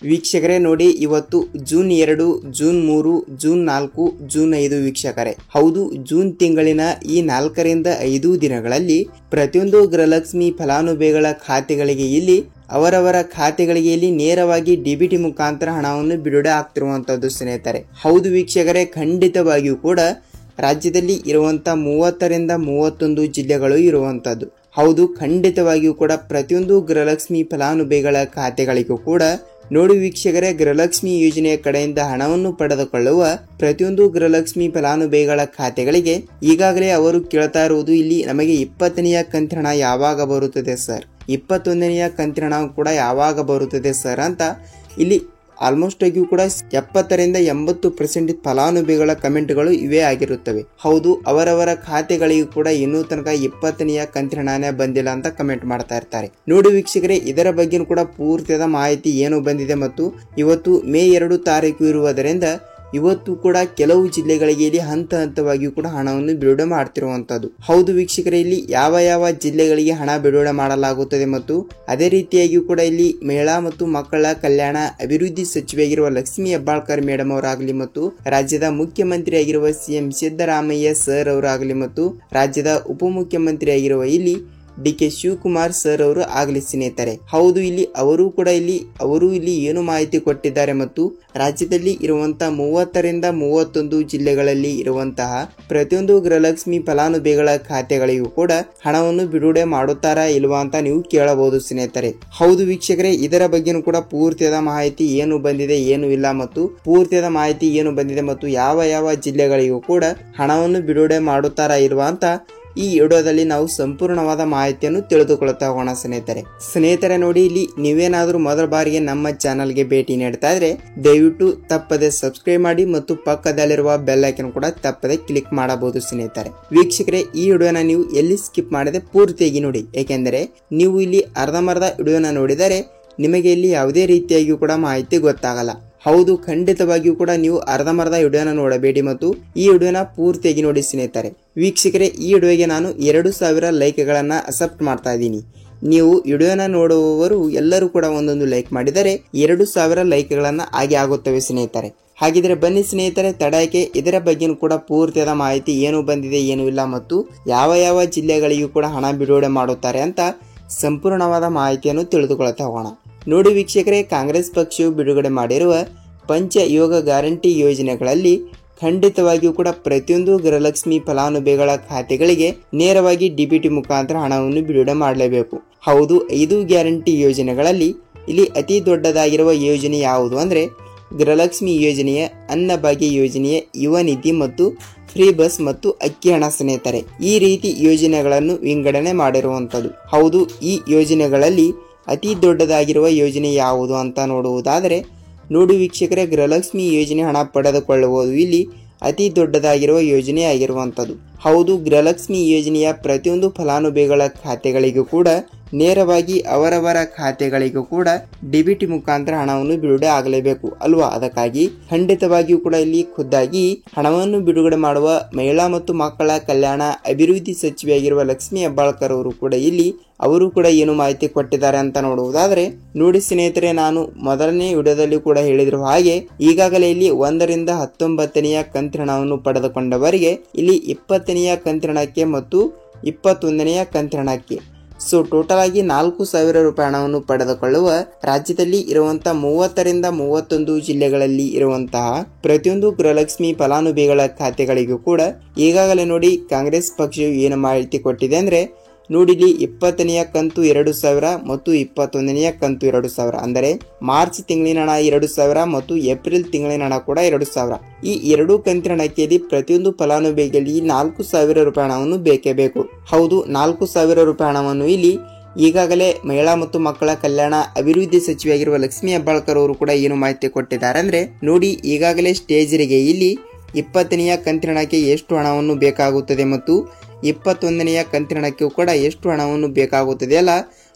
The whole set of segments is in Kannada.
ವೀಕ್ಷಕರೇ ನೋಡಿ, ಇವತ್ತು ಜೂನ್ 2, ಜೂನ್ 3, ಜೂನ್ 4, ಜೂನ್ 5 ವೀಕ್ಷಕರೇ. ಹೌದು, ಜೂನ್ ತಿಂಗಳಿನ ಈ 4ರಿಂದ 5 ದಿನಗಳಲ್ಲಿ ಪ್ರತಿಯೊಂದು ಗೃಹಲಕ್ಷ್ಮಿ ಫಲಾನುಭವಿಗಳ ಖಾತೆಗಳಿಗೆ ಇಲ್ಲಿ ಅವರವರ ಖಾತೆಗಳಿಗೆ ಇಲ್ಲಿ ನೇರವಾಗಿ ಡಿಬಿಟಿ ಮುಖಾಂತರ ಹಣವನ್ನು ಬಿಡುಗಡೆ ಆಗ್ತಿರುವಂತದ್ದು ಸ್ನೇಹಿತರೆ. ಹೌದು ವೀಕ್ಷಕರೇ, ಖಂಡಿತವಾಗಿಯೂ ಕೂಡ ರಾಜ್ಯದಲ್ಲಿ ಇರುವಂತಹ 30ರಿಂದ 31 ಜಿಲ್ಲೆಗಳು ಇರುವಂತದ್ದು. ಹೌದು, ಖಂಡಿತವಾಗಿಯೂ ಕೂಡ ಪ್ರತಿಯೊಂದು ಗೃಹಲಕ್ಷ್ಮಿ ಫಲಾನುಭವಿಗಳ ಖಾತೆಗಳಿಗೂ ಕೂಡ ನೋಡಿ ವೀಕ್ಷಕರೇ, ಗೃಹಲಕ್ಷ್ಮಿ ಯೋಜನೆಯ ಕಡೆಯಿಂದ ಹಣವನ್ನು ಪಡೆದುಕೊಳ್ಳುವ ಪ್ರತಿಯೊಂದು ಗೃಹಲಕ್ಷ್ಮಿ ಫಲಾನುಭವಿಗಳ ಖಾತೆಗಳಿಗೆ ಈಗಾಗಲೇ ಅವರು ಕೇಳ್ತಾ ಇರುವುದು, ಇಲ್ಲಿ ನಮಗೆ 20ನೆಯ ಕಂತಿನ ಹಣ ಯಾವಾಗ ಬರುತ್ತದೆ ಸರ್, 21ನೆಯ ಕಂತಿನ ಹಣ ಕೂಡ ಯಾವಾಗ ಬರುತ್ತದೆ ಸರ್ ಅಂತ ಇಲ್ಲಿ ಆಲ್ಮೋಸ್ಟ್ ಆಗಿಯೂ ಕೂಡ 70ರಿಂದ 80% ಫಲಾನುಭವಿಗಳ ಕಮೆಂಟ್ಗಳು ಇವೇ ಆಗಿರುತ್ತವೆ. ಹೌದು, ಅವರವರ ಖಾತೆಗಳಿಗೂ ಕೂಡ ಇನ್ನೂ ತನಕ 20ನೆಯ ಕಂತಿನ ಹಣನೇ ಬಂದಿಲ್ಲ ಅಂತ ಕಮೆಂಟ್ ಮಾಡ್ತಾ ಇರ್ತಾರೆ. ನೋಡಿ ವೀಕ್ಷಕರೇ, ಇದರ ಬಗ್ಗೆ ಕೂಡ ಪೂರ್ತಿಯಾದ ಮಾಹಿತಿ ಏನು ಬಂದಿದೆ ಮತ್ತು ಇವತ್ತು ಮೇ 2 ತಾರೀಕು ಇರುವುದರಿಂದ ಇವತ್ತು ಕೂಡ ಕೆಲವು ಜಿಲ್ಲೆಗಳಿಗೆ ಇಲ್ಲಿ ಹಂತವಾಗಿಯೂ ಕೂಡ ಹಣವನ್ನು ಬಿಡುಗಡೆ ಮಾಡ್ತಿರುವಂತದ್ದು. ಹೌದು ವೀಕ್ಷಕರೇ, ಇಲ್ಲಿ ಯಾವ ಜಿಲ್ಲೆಗಳಿಗೆ ಹಣ ಬಿಡುಗಡೆ ಮಾಡಲಾಗುತ್ತದೆ ಮತ್ತು ಅದೇ ರೀತಿಯಾಗಿಯೂ ಕೂಡ ಇಲ್ಲಿ ಮಹಿಳಾ ಮತ್ತು ಮಕ್ಕಳ ಕಲ್ಯಾಣ ಅಭಿವೃದ್ಧಿ ಸಚಿವೆಯಾಗಿರುವ ಲಕ್ಷ್ಮೀ ಹೆಬ್ಬಾಳ್ಕರ್ ಮೇಡಮ್ ಅವರಾಗಲಿ ಮತ್ತು ರಾಜ್ಯದ ಮುಖ್ಯಮಂತ್ರಿ ಆಗಿರುವ ಸಿಎಂ ಸಿದ್ದರಾಮಯ್ಯ ಸರ್ ಅವರಾಗಲಿ ಮತ್ತು ರಾಜ್ಯದ ಉಪಮುಖ್ಯಮಂತ್ರಿ ಆಗಿರುವ ಇಲ್ಲಿ ಡಿ.ಕೆ. ಶಿವಕುಮಾರ್ ಸರ್ ಅವರು ಆಗಲಿ ಸ್ನೇಹಿತರೆ. ಹೌದು, ಇಲ್ಲಿ ಅವರು ಇಲ್ಲಿ ಏನು ಮಾಹಿತಿ ಕೊಟ್ಟಿದ್ದಾರೆ ಮತ್ತು ರಾಜ್ಯದಲ್ಲಿ ಇರುವಂತಹ 30ರಿಂದ 31 ಜಿಲ್ಲೆಗಳಲ್ಲಿ ಇರುವಂತಹ ಪ್ರತಿಯೊಂದು ಗೃಹಲಕ್ಷ್ಮಿ ಫಲಾನುಭವಿಗಳ ಖಾತೆಗಳಿಗೂ ಕೂಡ ಹಣವನ್ನು ಬಿಡುಗಡೆ ಮಾಡುತ್ತಾರಾ ಇಲ್ವಾ ಅಂತ ನೀವು ಕೇಳಬಹುದು ಸ್ನೇಹಿತರೆ. ಹೌದು ವೀಕ್ಷಕರೇ, ಇದರ ಬಗ್ಗೆನೂ ಕೂಡ ಪೂರ್ತಿಯಾದ ಮಾಹಿತಿ ಏನು ಬಂದಿದೆ ಏನು ಇಲ್ಲ ಮತ್ತು ಪೂರ್ತಿಯಾದ ಮಾಹಿತಿ ಏನು ಬಂದಿದೆ ಮತ್ತು ಯಾವ ಜಿಲ್ಲೆಗಳಿಗೂ ಕೂಡ ಹಣವನ್ನು ಬಿಡುಗಡೆ ಮಾಡುತ್ತಾರಾ ಇಲ್ವಾ ಅಂತ ಈ ವಿಡಿಯೋದಲ್ಲಿ ನಾವು ಸಂಪೂರ್ಣವಾದ ಮಾಹಿತಿಯನ್ನು ತಿಳಿದುಕೊಳ್ಳುತ್ತಾ ಹೋಗೋಣ ಸ್ನೇಹಿತರೆ. ನೋಡಿ, ಇಲ್ಲಿ ನೀವೇನಾದ್ರೂ ಮೊದಲ ಬಾರಿಗೆ ನಮ್ಮ ಚಾನಲ್ಗೆ ಭೇಟಿ ನೀಡ್ತಾ ಇದ್ರೆ ದಯವಿಟ್ಟು ತಪ್ಪದೆ ಸಬ್ಸ್ಕ್ರೈಬ್ ಮಾಡಿ ಮತ್ತು ಪಕ್ಕದಲ್ಲಿರುವ ಬೆಲ್ ಐಕನ್ ಕೂಡ ತಪ್ಪದೆ ಕ್ಲಿಕ್ ಮಾಡಬಹುದು ಸ್ನೇಹಿತರೆ. ವೀಕ್ಷಕರೇ, ಈ ವಿಡಿಯೋನ ನೀವು ಎಲ್ಲಿ ಸ್ಕಿಪ್ ಮಾಡದೆ ಪೂರ್ತಿಯಾಗಿ ನೋಡಿ, ಏಕೆಂದರೆ ನೀವು ಇಲ್ಲಿ ಅರ್ಧಂಬರ್ಧ ವಿಡಿಯೋನ ನೋಡಿದರೆ ನಿಮಗೆ ಇಲ್ಲಿ ಯಾವುದೇ ರೀತಿಯಾಗಿಯೂ ಕೂಡ ಮಾಹಿತಿ ಗೊತ್ತಾಗಲ್ಲ. ಹೌದು, ಖಂಡಿತವಾಗಿಯೂ ಕೂಡ ನೀವು ಅರ್ಧಂಬರ್ಧ ವಿಡಿಯೋನ ನೋಡಬೇಡಿ ಮತ್ತು ಈ ವಿಡಿಯೋನ ಪೂರ್ತಿಯಾಗಿ ನೋಡಿ ಸ್ನೇಹಿತರೆ. ವೀಕ್ಷಕರೇ, ಈ ವಿಡಿಯೋಗೆ ನಾನು 2000 ಲೈಕ್ಗಳನ್ನ ಅಕ್ಸೆಪ್ಟ್ ಮಾಡ್ತಾ ಇದ್ದೀನಿ. ನೀವು ವಿಡಿಯೋನ ನೋಡುವವರು ಎಲ್ಲರೂ ಕೂಡ ಒಂದೊಂದು ಲೈಕ್ ಮಾಡಿದರೆ 2000 ಲೈಕ್ಗಳನ್ನ ಆಗುತ್ತವೆ ಸ್ನೇಹಿತರೆ. ಹಾಗಿದ್ರೆ ಬನ್ನಿ ಸ್ನೇಹಿತರೆ, ತಡಕ್ಕೆ ಇದರ ಬಗ್ಗೆನೂ ಕೂಡ ಪೂರ್ತಿಯಾದ ಮಾಹಿತಿ ಏನು ಬಂದಿದೆ ಏನು ಇಲ್ಲ ಮತ್ತು ಯಾವ ಜಿಲ್ಲೆಗಳಿಗೂ ಕೂಡ ಹಣ ಬಿಡುಗಡೆ ಮಾಡುತ್ತಾರೆ ಅಂತ ಸಂಪೂರ್ಣವಾದ ಮಾಹಿತಿಯನ್ನು ತಿಳಿದುಕೊಳ್ತಾ ಹೋಗೋಣ. ನೋಡಿ ವೀಕ್ಷಕರೇ, ಕಾಂಗ್ರೆಸ್ ಪಕ್ಷವು ಬಿಡುಗಡೆ ಮಾಡಿರುವ ಪಂಚಯೋಗ ಗ್ಯಾರಂಟಿ ಯೋಜನೆಗಳಲ್ಲಿ ಖಂಡಿತವಾಗಿಯೂ ಕೂಡ ಪ್ರತಿಯೊಂದು ಗೃಹಲಕ್ಷ್ಮಿ ಫಲಾನುಭವಿಗಳ ಖಾತೆಗಳಿಗೆ ನೇರವಾಗಿ ಡಿಬಿಟಿ ಮುಖಾಂತರ ಹಣವನ್ನು ಬಿಡುಗಡೆ ಮಾಡಲೇಬೇಕು. ಹೌದು, 5 ಗ್ಯಾರಂಟಿ ಯೋಜನೆಗಳಲ್ಲಿ ಇಲ್ಲಿ ಅತಿ ದೊಡ್ಡದಾಗಿರುವ ಯೋಜನೆ ಯಾವುದು ಅಂದ್ರೆ ಗೃಹಲಕ್ಷ್ಮಿ ಯೋಜನೆಯ, ಅನ್ನಭಾಗ್ಯ ಯೋಜನೆಯ, ಯುವ ನಿಧಿ ಮತ್ತು ಫ್ರೀ ಬಸ್ ಮತ್ತು ಅಕ್ಕಿ ಹಣ ಸ್ನೇಹಿತರೆ. ಈ ರೀತಿ ಯೋಜನೆಗಳನ್ನು ವಿಂಗಡಣೆ ಮಾಡಿರುವಂತದ್ದು. ಹೌದು, ಈ ಯೋಜನೆಗಳಲ್ಲಿ ಅತಿ ದೊಡ್ಡದಾಗಿರುವ ಯೋಜನೆ ಯಾವುದು ಅಂತ ನೋಡುವುದಾದರೆ ನೋಡಿ ವೀಕ್ಷಕರೇ, ಗೃಹಲಕ್ಷ್ಮಿ ಯೋಜನೆ ಹಣ ಪಡೆದುಕೊಳ್ಳುವುದು ಇಲ್ಲಿ ಅತಿ ದೊಡ್ಡದಾಗಿರುವ ಯೋಜನೆ ಆಗಿರುವಂತದ್ದು. ಹೌದು, ಗೃಹಲಕ್ಷ್ಮಿ ಯೋಜನೆಯ ಪ್ರತಿಯೊಂದು ಫಲಾನುಭವಿಗಳ ಖಾತೆಗಳಿಗೂ ಕೂಡ ನೇರವಾಗಿ ಅವರವರ ಖಾತೆಗಳಿಗೂ ಕೂಡ ಡಿಬಿಟಿ ಮುಖಾಂತರ ಹಣವನ್ನು ಬಿಡುಗಡೆ ಆಗಲೇಬೇಕು ಅಲ್ವಾ. ಅದಕ್ಕಾಗಿ ಖಂಡಿತವಾಗಿಯೂ ಕೂಡ ಇಲ್ಲಿ ಖುದ್ದಾಗಿ ಹಣವನ್ನು ಬಿಡುಗಡೆ ಮಾಡುವ ಮಹಿಳಾ ಮತ್ತು ಮಕ್ಕಳ ಕಲ್ಯಾಣ ಅಭಿವೃದ್ಧಿ ಸಚಿವೆಯಾಗಿರುವ ಲಕ್ಷ್ಮೀ ಹೆಬ್ಬಾಳ್ಕರ್ ಅವರು ಕೂಡ ಇಲ್ಲಿ ಅವರು ಕೂಡ ಏನು ಮಾಹಿತಿ ಕೊಟ್ಟಿದ್ದಾರೆ ಅಂತ ನೋಡುವುದಾದ್ರೆ ನೋಡಿ ಸ್ನೇಹಿತರೆ, ನಾನು ಮೊದಲನೇ ವಿಡಿಯೋದಲ್ಲಿ ಕೂಡ ಹೇಳಿದ್ರು ಹಾಗೆ ಈಗಾಗಲೇ ಇಲ್ಲಿ 1ರಿಂದ 19ನೆಯ ಕಂತಿನ ಹಣವನ್ನು ಪಡೆದುಕೊಂಡವರಿಗೆ ಇಲ್ಲಿ 20ನೆಯ ಕಂತಿನ ಹಣಕ್ಕೆ ಮತ್ತು 21ನೆಯ ಕಂತಿನ ಹಣಕ್ಕೆ ಟೋಟಲ್ ಆಗಿ 4000 ರೂಪಾಯಿ ಹಣವನ್ನು ಪಡೆದುಕೊಳ್ಳುವ ರಾಜ್ಯದಲ್ಲಿ ಇರುವಂತಹ 30ರಿಂದ 31 ಜಿಲ್ಲೆಗಳಲ್ಲಿ ಇರುವಂತಹ ಪ್ರತಿಯೊಂದು ಗೃಹಲಕ್ಷ್ಮಿ ಫಲಾನುಭವಿಗಳ ಖಾತೆಗಳಿಗೂ ಕೂಡ ಈಗಾಗಲೇ ನೋಡಿ ಕಾಂಗ್ರೆಸ್ ಪಕ್ಷವು ಏನು ಮಾಹಿತಿ ಕೊಟ್ಟಿದೆ ಅಂದ್ರೆ ನೋಡಿ, ಇಲ್ಲಿ 20ನೆಯ ಕಂತು 2000 ಮತ್ತು 21ನೆಯ ಕಂತು 2000 ಅಂದರೆ ಮಾರ್ಚ್ ತಿಂಗಳಿನ ಹಣ 2000 ಮತ್ತು ಏಪ್ರಿಲ್ ತಿಂಗಳಿನ ಹಣ ಕೂಡ 2000. ಈ 2 ಕಂತಿನ ಹಣಕ್ಕೆ ಪ್ರತಿಯೊಂದು ಫಲಾನುಭವಿಗಳಿಗೆ 4000 ರೂಪಾಯಿ ಹಣವನ್ನು ಬೇಕೇ ಬೇಕು. ಹೌದು, 4000 ರೂಪಾಯಿ ಹಣವನ್ನು ಇಲ್ಲಿ ಈಗಾಗಲೇ ಮಹಿಳಾ ಮತ್ತು ಮಕ್ಕಳ ಕಲ್ಯಾಣ ಅಭಿವೃದ್ಧಿ ಸಚಿವೆಯಾಗಿರುವ ಲಕ್ಷ್ಮೀ ಹೆಬ್ಬಾಳ್ಕರ್ ಅವರು ಕೂಡ ಏನು ಮಾಹಿತಿ ಕೊಟ್ಟಿದ್ದಾರೆ ಅಂದ್ರೆ ನೋಡಿ, ಈಗಾಗಲೇ ಸ್ಟೇಜರಿಗೆ ಇಲ್ಲಿ 20ನೆಯ ಕಂತಿನ ಹಣಕ್ಕೆ ಎಷ್ಟು ಹಣವನ್ನು ಬೇಕಾಗುತ್ತದೆ ಮತ್ತು 21ನೆಯ ಕಂತಿನ ಹಣಕ್ಕೂ ಕೂಡ ಎಷ್ಟು ಹಣವನ್ನು ಬೇಕಾಗುತ್ತದೆ ಅಲ್ಲ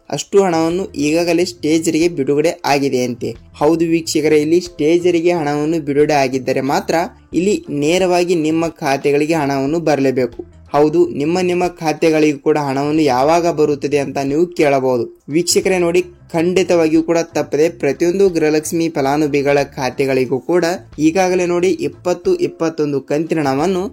ಅಷ್ಟು ಹಣವನ್ನು ಈಗಾಗಲೇ ಸ್ಟೇಜರಿಗೆ ಬಿಡುಗಡೆ ಆಗಿದೆ ಅಂತೆ. ಹೌದು ವೀಕ್ಷಕರೇ, ಇಲ್ಲಿ ಸ್ಟೇಜರಿಗೆ ಹಣವನ್ನು ಬಿಡುಗಡೆ ಆಗಿದ್ದರೆ ಮಾತ್ರ ಇಲ್ಲಿ ನೇರವಾಗಿ ನಿಮ್ಮ ಖಾತೆಗಳಿಗೆ ಹಣವನ್ನು ಬರಲೇಬೇಕು. ಹೌದು, ನಿಮ್ಮ ಖಾತೆಗಳಿಗೂ ಕೂಡ ಹಣವನ್ನು ಯಾವಾಗ ಬರುತ್ತದೆ ಅಂತ ನೀವು ಕೇಳಬಹುದು. ವೀಕ್ಷಕರೇ ನೋಡಿ, ಖಂಡಿತವಾಗಿಯೂ ಕೂಡ ತಪ್ಪದೆ ಪ್ರತಿಯೊಂದು ಗೃಹಲಕ್ಷ್ಮಿ ಫಲಾನುಭವಿಗಳ ಖಾತೆಗಳಿಗೂ ಕೂಡ ಈಗಾಗಲೇ ನೋಡಿ 20-21 ಕಂತಿನ ಹಣವನ್ನು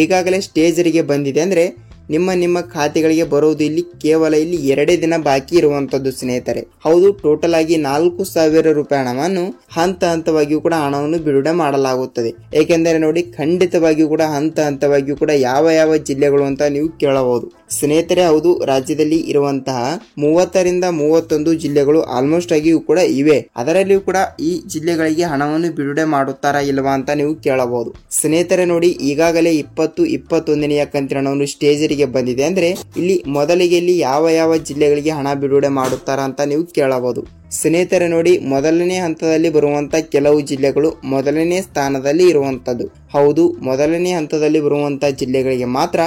ಈಗಾಗಲೇ ಸ್ಟೇಜರಿಗೆ ಬಂದಿದೆ. ಅಂದ್ರೆ ನಿಮ್ಮ ಖಾತೆಗಳಿಗೆ ಬರುವುದು ಕೇವಲ 2 ದಿನ ಬಾಕಿ ಇರುವಂತದ್ದು ಸ್ನೇಹಿತರೆ. ಹೌದು, ಟೋಟಲ್ ಆಗಿ 4,000 ರೂಪಾಯಿ ಹಣವನ್ನು ಹಂತವಾಗಿಯೂ ಕೂಡ ಹಣವನ್ನು ಬಿಡುಗಡೆ ಮಾಡಲಾಗುತ್ತದೆ. ಏಕೆಂದರೆ ನೋಡಿ, ಖಂಡಿತವಾಗಿಯೂ ಕೂಡ ಹಂತವಾಗಿಯೂ ಕೂಡ ಯಾವ ಜಿಲ್ಲೆಗಳು ಅಂತ ನೀವು ಕೇಳಬಹುದು ಸ್ನೇಹಿತರೆ. ಹೌದು, ರಾಜ್ಯದಲ್ಲಿ ಇರುವಂತಹ 30-31 ಜಿಲ್ಲೆಗಳು ಆಲ್ಮೋಸ್ಟ್ ಆಗಿಯೂ ಕೂಡ ಇವೆ. ಅದರಲ್ಲಿಯೂ ಕೂಡ ಈ ಜಿಲ್ಲೆಗಳಿಗೆ ಹಣವನ್ನು ಬಿಡುಗಡೆ ಮಾಡುತ್ತಾರಾ ಇಲ್ವಾ ಅಂತ ನೀವು ಕೇಳಬಹುದು ಸ್ನೇಹಿತರೆ. ನೋಡಿ, ಈಗಾಗಲೇ 20-21ನೇ ಕಂತಿನ ಹಣವನ್ನು ಸ್ಟೇಜರಿಗೆ ಬಂದಿದೆ. ಅಂದ್ರೆ ಇಲ್ಲಿ ಮೊದಲಿಗೆ ಯಾವ ಜಿಲ್ಲೆಗಳಿಗೆ ಹಣ ಬಿಡುಗಡೆ ಮಾಡುತ್ತಾರಾ ಅಂತ ನೀವು ಕೇಳಬಹುದು ಸ್ನೇಹಿತರೆ. ನೋಡಿ, ಮೊದಲನೇ ಹಂತದಲ್ಲಿ ಬರುವಂತ ಕೆಲವು ಜಿಲ್ಲೆಗಳು ಮೊದಲನೇ ಸ್ಥಾನದಲ್ಲಿ ಇರುವಂತದ್ದು. ಹೌದು, ಮೊದಲನೇ ಹಂತದಲ್ಲಿ ಬರುವಂತ ಜಿಲ್ಲೆಗಳಿಗೆ ಮಾತ್ರ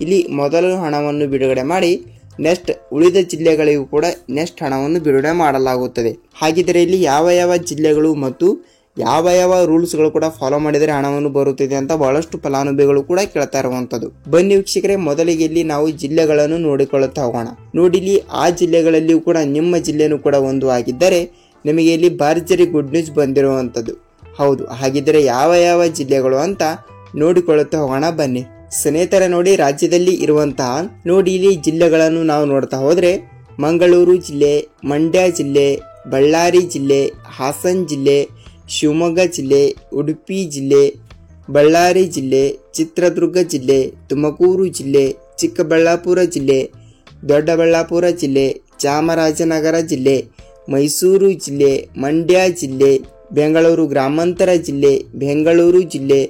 ಇಲ್ಲಿ ಮೊದಲು ಹಣವನ್ನು ಬಿಡುಗಡೆ ಮಾಡಿ ನೆಕ್ಸ್ಟ್ ಉಳಿದ ಜಿಲ್ಲೆಗಳಿಗೂ ಕೂಡ ನೆಕ್ಸ್ಟ್ ಹಣವನ್ನು ಬಿಡುಗಡೆ ಮಾಡಲಾಗುತ್ತದೆ. ಹಾಗಿದ್ರೆ ಇಲ್ಲಿ ಯಾವ ಜಿಲ್ಲೆಗಳು ಮತ್ತು ಯಾವ ರೂಲ್ಸ್ಗಳು ಕೂಡ ಫಾಲೋ ಮಾಡಿದರೆ ಹಣವನ್ನು ಬರುತ್ತದೆ ಅಂತ ಬಹಳಷ್ಟು ಫಲಾನುಭವಿಗಳು ಕೂಡ ಕೇಳ್ತಾ ಇರುವಂತದ್ದು. ಬನ್ನಿ ವೀಕ್ಷಕರೇ, ಮೊದಲಿಗೆ ಇಲ್ಲಿ ನಾವು ಜಿಲ್ಲೆಗಳನ್ನು ನೋಡಿಕೊಳ್ಳುತ್ತಾ ಹೋಗೋಣ. ನೋಡಿ, ಇಲ್ಲಿ ಆ ಜಿಲ್ಲೆಗಳಲ್ಲಿಯೂ ಕೂಡ ನಿಮ್ಮ ಜಿಲ್ಲೆನೂ ಕೂಡ ಒಂದು ಆಗಿದ್ದರೆ ನಿಮಗೆ ಇಲ್ಲಿ ಭರ್ಜರಿ ಗುಡ್ ನ್ಯೂಸ್ ಬಂದಿರುವಂತದ್ದು. ಹೌದು, ಹಾಗಿದ್ರೆ ಯಾವ ಜಿಲ್ಲೆಗಳು ಅಂತ ನೋಡಿಕೊಳ್ಳುತ್ತಾ ಹೋಗೋಣ ಬನ್ನಿ ಸ್ನೇಹಿತರೆ. ನೋಡಿ, ರಾಜ್ಯದಲ್ಲಿ ಇರುವಂತಹ ನೋಡಿ ಇಲ್ಲಿ ಜಿಲ್ಲೆಗಳನ್ನು ನಾವು ನೋಡ್ತಾ ಹೋದ್ರೆ ಮಂಗಳೂರು ಜಿಲ್ಲೆ, ಮಂಡ್ಯ ಜಿಲ್ಲೆ, ಬಳ್ಳಾರಿ ಜಿಲ್ಲೆ, ಹಾಸನ ಜಿಲ್ಲೆ, ಶಿವಮೊಗ್ಗ ಜಿಲ್ಲೆ, ಉಡುಪಿ ಜಿಲ್ಲೆ, ಬಳ್ಳಾರಿ ಜಿಲ್ಲೆ, ಚಿತ್ರದುರ್ಗ ಜಿಲ್ಲೆ, ತುಮಕೂರು ಜಿಲ್ಲೆ, ಚಿಕ್ಕಬಳ್ಳಾಪುರ ಜಿಲ್ಲೆ, ದೊಡ್ಡಬಳ್ಳಾಪುರ ಜಿಲ್ಲೆ, ಚಾಮರಾಜನಗರ ಜಿಲ್ಲೆ, ಮೈಸೂರು ಜಿಲ್ಲೆ, ಮಂಡ್ಯ ಜಿಲ್ಲೆ, ಬೆಂಗಳೂರು ಗ್ರಾಮಾಂತರ ಜಿಲ್ಲೆ, ಬೆಂಗಳೂರು ಜಿಲ್ಲೆ,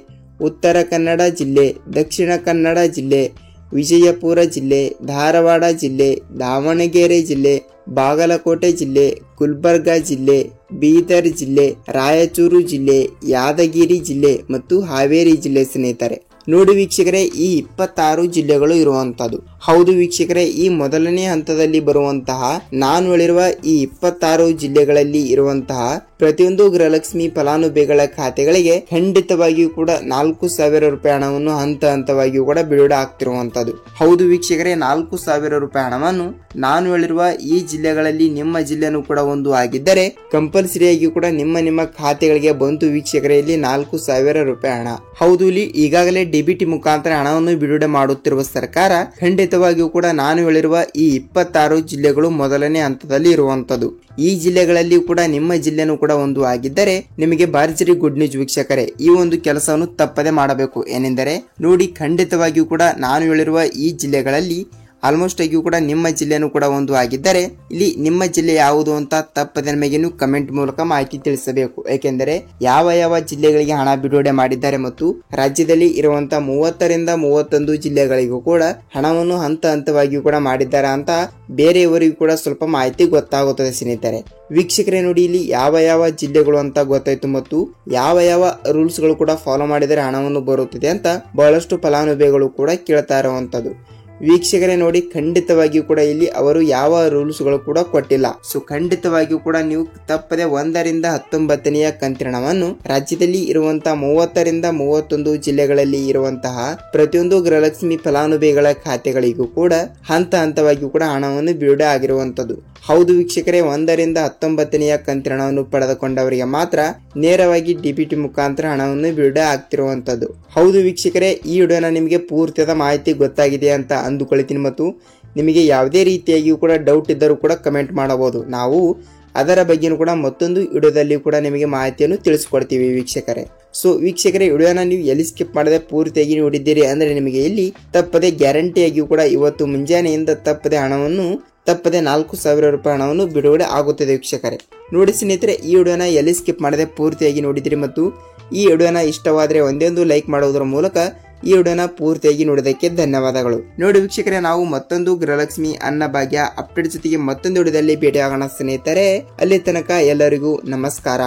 ಉತ್ತರ ಕನ್ನಡ ಜಿಲ್ಲೆ, ದಕ್ಷಿಣ ಕನ್ನಡ ಜಿಲ್ಲೆ, ವಿಜಯಪುರ ಜಿಲ್ಲೆ, ಧಾರವಾಡ ಜಿಲ್ಲೆ, ದಾವಣಗೆರೆ ಜಿಲ್ಲೆ, ಬಾಗಲಕೋಟೆ ಜಿಲ್ಲೆ, ಗುಲ್ಬರ್ಗಾ ಜಿಲ್ಲೆ, ಬೀದರ್ ಜಿಲ್ಲೆ, ರಾಯಚೂರು ಜಿಲ್ಲೆ, ಯಾದಗಿರಿ ಜಿಲ್ಲೆ ಮತ್ತು ಹಾವೇರಿ ಜಿಲ್ಲೆ ಸ್ನೇಹಿತರೆ. ನೋಡಿ ವೀಕ್ಷಕರೇ, ಈ 26 ಜಿಲ್ಲೆಗಳು ಇರುವಂತದ್ದು. ಹೌದು ವೀಕ್ಷಕರೇ, ಈ ಮೊದಲನೇ ಹಂತದಲ್ಲಿ ಬರುವಂತಹ ನಾನು ಹೇಳಿರುವ ಈ 26 ಜಿಲ್ಲೆಗಳಲ್ಲಿ ಇರುವಂತಹ ಪ್ರತಿಯೊಂದು ಗೃಹಲಕ್ಷ್ಮಿ ಫಲಾನುಭವಿಗಳ ಖಾತೆಗಳಿಗೆ ಖಂಡಿತವಾಗಿಯೂ ಕೂಡ 4,000 ರೂಪಾಯಿ ಹಣವನ್ನು ಹಂತವಾಗಿಯೂ ಕೂಡ ಬಿಡುಗಡೆ ಆಗ್ತಿರುವಂತದ್ದು. ಹೌದು ವೀಕ್ಷಕರೇ, 4,000 ರೂಪಾಯಿ ಹಣವನ್ನು ನಾನು ಹೇಳಿರುವ ಈ ಜಿಲ್ಲೆಗಳಲ್ಲಿ ನಿಮ್ಮ ಜಿಲ್ಲೆನೂ ಕೂಡ ಒಂದು ಆಗಿದ್ದರೆ ಕಂಪಲ್ಸರಿಯಾಗಿ ಕೂಡ ನಿಮ್ಮ ಖಾತೆಗಳಿಗೆ ಬಂತು ವೀಕ್ಷಕರೇ ಇಲ್ಲಿ 4,000 ರೂಪಾಯಿ ಹಣ. ಹೌದು, ಇಲ್ಲಿ ಈಗಾಗಲೇ ಡಿಬಿಟಿ ಮುಖಾಂತರ ಹಣವನ್ನು ಬಿಡುಗಡೆ ಮಾಡುತ್ತಿರುವ ಸರ್ಕಾರ ಖಂಡಿತವಾಗಿಯೂ ಕೂಡ ನಾನು ಹೇಳಿರುವ ಈ 26 ಜಿಲ್ಲೆಗಳು ಮೊದಲನೇ ಹಂತದಲ್ಲಿ ಇರುವಂತದ್ದು. ಈ ಜಿಲ್ಲೆಗಳಲ್ಲಿ ಕೂಡ ನಿಮ್ಮ ಜಿಲ್ಲೆನೂ ಕೂಡ ಒಂದು ಆಗಿದ್ದರೆ ನಿಮಗೆ ಭರ್ಜರಿ ಗುಡ್ ನ್ಯೂಸ್ ವೀಕ್ಷಕರೇ. ಈ ಒಂದು ಕೆಲಸವನ್ನು ತಪ್ಪದೆ ಮಾಡಬೇಕು. ಏನೆಂದರೆ ನೋಡಿ, ಖಂಡಿತವಾಗಿಯೂ ಕೂಡ ನಾನು ಹೇಳಿರುವ ಈ ಜಿಲ್ಲೆಗಳಲ್ಲಿ ಆಲ್ಮೋಸ್ಟ್ ಆಗಿಯೂ ಕೂಡ ನಿಮ್ಮ ಜಿಲ್ಲೆನೂ ಕೂಡ ಒಂದು ಆಗಿದ್ದರೆ ಇಲ್ಲಿ ನಿಮ್ಮ ಜಿಲ್ಲೆ ಯಾವುದು ಅಂತ ತಪ್ಪದೆ ನಮಗೆ ನೀವು ಕಮೆಂಟ್ ಮೂಲಕ ಮಾಹಿತಿ ತಿಳಿಸಬೇಕು. ಏಕೆಂದರೆ ಯಾವ ಜಿಲ್ಲೆಗಳಿಗೆ ಹಣ ಬಿಡುಗಡೆ ಮಾಡಿದ್ದಾರೆ ಮತ್ತು ರಾಜ್ಯದಲ್ಲಿ ಇರುವಂತಹ 30-31 ಜಿಲ್ಲೆಗಳಿಗೂ ಕೂಡ ಹಣವನ್ನು ಹಂತವಾಗಿಯೂ ಕೂಡ ಮಾಡಿದ್ದಾರೆ ಅಂತ ಬೇರೆಯವರಿಗೂ ಕೂಡ ಸ್ವಲ್ಪ ಮಾಹಿತಿ ಗೊತ್ತಾಗುತ್ತದೆ ಸ್ನೇಹಿತರೆ. ವೀಕ್ಷಕರೇ ನೋಡಿ, ಇಲ್ಲಿ ಯಾವ ಜಿಲ್ಲೆಗಳು ಅಂತ ಗೊತ್ತಾಯ್ತು ಮತ್ತು ಯಾವ ರೂಲ್ಸ್ ಗಳು ಕೂಡ ಫಾಲೋ ಮಾಡಿದರೆ ಹಣವನ್ನು ಬರುತ್ತದೆ ಅಂತ ಬಹಳಷ್ಟು ಫಲಾನುಭವಿಗಳು ಕೂಡ ಕೇಳ್ತಾ ಇರುವಂತದ್ದು. ವೀಕ್ಷಕರೇ ನೋಡಿ, ಖಂಡಿತವಾಗಿಯೂ ಕೂಡ ಇಲ್ಲಿ ಅವರು ಯಾವ ರೂಲ್ಸ್ ಗಳು ಕೂಡ ಕೊಟ್ಟಿಲ್ಲ. ಸೊ ಖಂಡಿತವಾಗಿಯೂ ಕೂಡ ನೀವು ತಪ್ಪದೆ 1ರಿಂದ 19ನೇ ಕಂತಿನ ಹಣವನ್ನು ರಾಜ್ಯದಲ್ಲಿ ಇರುವಂತಹ 30-31 ಜಿಲ್ಲೆಗಳಲ್ಲಿ ಇರುವಂತಹ ಪ್ರತಿಯೊಂದು ಗೃಹಲಕ್ಷ್ಮಿ ಫಲಾನುಭವಿಗಳ ಖಾತೆಗಳಿಗೂ ಕೂಡ ಹಂತವಾಗಿಯೂ ಕೂಡ ಹಣವನ್ನು ಬಿಡುಗಡೆ ಆಗಿರುವಂತದ್ದು. ಹೌದು ವೀಕ್ಷಕರೇ, 1ರಿಂದ 19ನೇ ಕಂತಿನ ಹಣವನ್ನು ಪಡೆದುಕೊಂಡವರಿಗೆ ಮಾತ್ರ ನೇರವಾಗಿ ಡಿಬಿಟಿ ಮುಖಾಂತರ ಹಣವನ್ನು ಬಿಡುಗಡೆ ಆಗ್ತಿರುವಂತದ್ದು. ಹೌದು ವೀಕ್ಷಕರೇ, ಈ ವಿಡಿಯೋನ ನಿಮಗೆ ಪೂರ್ತಿಯಾದ ಮಾಹಿತಿ ಗೊತ್ತಾಗಿದೆ ಅಂತ ಅಂದುಕೊಳ್ತೀನಿ ಮತ್ತು ನಿಮಗೆ ಯಾವುದೇ ರೀತಿಯಾಗಿಯೂ ಕೂಡ ಡೌಟ್ ಇದ್ದರೂ ಕೂಡ ಕಮೆಂಟ್ ಮಾಡಬಹುದು. ನಾವು ಅದರ ಬಗ್ಗೆನೂ ಕೂಡ ಮತ್ತೊಂದು ವಿಡಿಯೋದಲ್ಲಿ ಕೂಡ ನಿಮಗೆ ಮಾಹಿತಿಯನ್ನು ತಿಳಿಸಿಕೊಡ್ತೀವಿ ವೀಕ್ಷಕರೇ. ಸೊ ವೀಕ್ಷಕರೇ, ವಿಡಿಯೋನ ನೀವು ಎಲ್ಲಿ ಸ್ಕಿಪ್ ಮಾಡದೆ ಪೂರ್ತಿಯಾಗಿ ನೋಡಿದ್ದೀರಿ ಅಂದ್ರೆ ನಿಮಗೆ ಇಲ್ಲಿ ತಪ್ಪದೆ ಗ್ಯಾರಂಟಿಯಾಗಿಯೂ ಕೂಡ ಇವತ್ತು ಮುಂಜಾನೆಯಿಂದ ತಪ್ಪದೆ 4,000 ರೂಪಾಯಿ ಹಣವನ್ನು ಬಿಡುಗಡೆ ಆಗುತ್ತದೆ ವೀಕ್ಷಕರೇ. ನೋಡಿ ಸ್ನೇಹಿತರೆ, ಈ ವಿಡಿಯೋನ ಎಲ್ಲಿ ಸ್ಕಿಪ್ ಮಾಡದೆ ಪೂರ್ತಿಯಾಗಿ ನೋಡಿದಿರಿ ಮತ್ತು ಈ ವಿಡಿಯೋನ ಇಷ್ಟವಾದರೆ ಒಂದೊಂದು ಲೈಕ್ ಮಾಡುವುದರ ಮೂಲಕ ಈ ವಿಡಿಯೋನ ಪೂರ್ತಿಯಾಗಿ ನೋಡಿದಕ್ಕೆ ಧನ್ಯವಾದಗಳು. ನೋಡಿ ವೀಕ್ಷಕರೇ, ನಾವು ಮತ್ತೊಂದು ಗೃಹಲಕ್ಷ್ಮಿ ಅನ್ನಭಾಗ್ಯ ಅಪ್ಡೇಟ್ ಜೊತೆಗೆ ಮತ್ತೊಂದು ವಿಡಿಯೋದಲ್ಲಿ ಭೇಟಿ ಆಗೋಣ ಸ್ನೇಹಿತರೆ. ಅಲ್ಲಿ ತನಕ ಎಲ್ಲರಿಗೂ ನಮಸ್ಕಾರ.